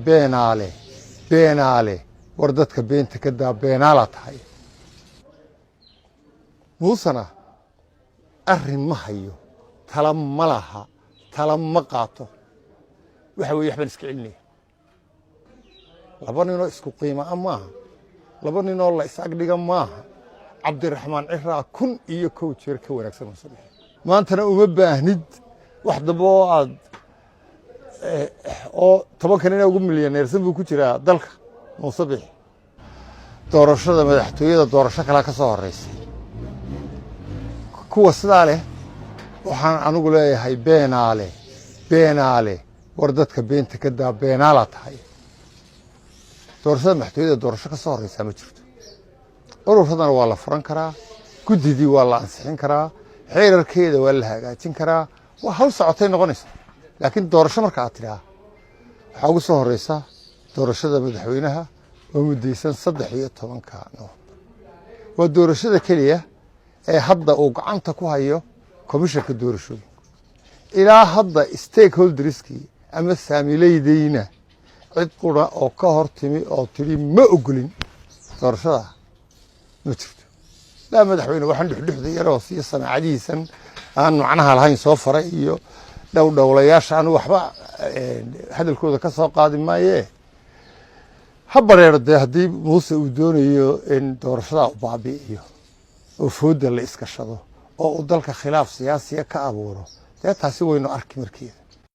beenaale war dadka beenta ka daa beenaala tahay muusana arrin ma hayo tala ma laha tala ma qaato waxa weeye waxbaan iska celinaya laba ninoo isku qiimaa maaha laba ninoo la is agdhiga maaha cabdiraxmaan ciraa 1,000 jeer ka wanaagsan maantana uma baahnid wax dambe oo aad oo 10 nin ugu milyaneersan buu ku jiraa dalka Muuse Bixi doorashada madaxtooyada doorasho kala ka soo horeysay kuwa sidaa leh waxaan anigu leeyahay beenaale war dadka beenta ka daa beenaala tahay doorashada madaxtooyada doorasho ka soo horeysa ma jirto urursadana waa la furan karaa gudidii waa la ansixin karaa xeerarkeeda waa la hagaajin karaa waa hawl socotay noqonaysa laakiin doorasho marka aad tiraa waxa ugu soo horeysa doorashada madaxweynaha oo mudaysan 13 Noofembar waa doorashada kaliya ee hadda uu gacanta ku hayo komishanka doorashooyinka ilaa hadda stakeholderskii ama saamileydayna cid qura oo ka hortimi oo tiri ma ogolin doorashada ma jirto la madaxweyne waxaan dhuxdhuxda yaroo si sanaacadiisan aan macnaha lahayn soo faray iyo dhowlayaasha aan waxba hadalkooda ka soo qaadi maayee habareerade haddii Muuse uu doonayo in doorashada u baabi'iyo oo fooda la iska shado oo dalka khilaaf siyaasi ka abuuro taasi waynu arki markiisa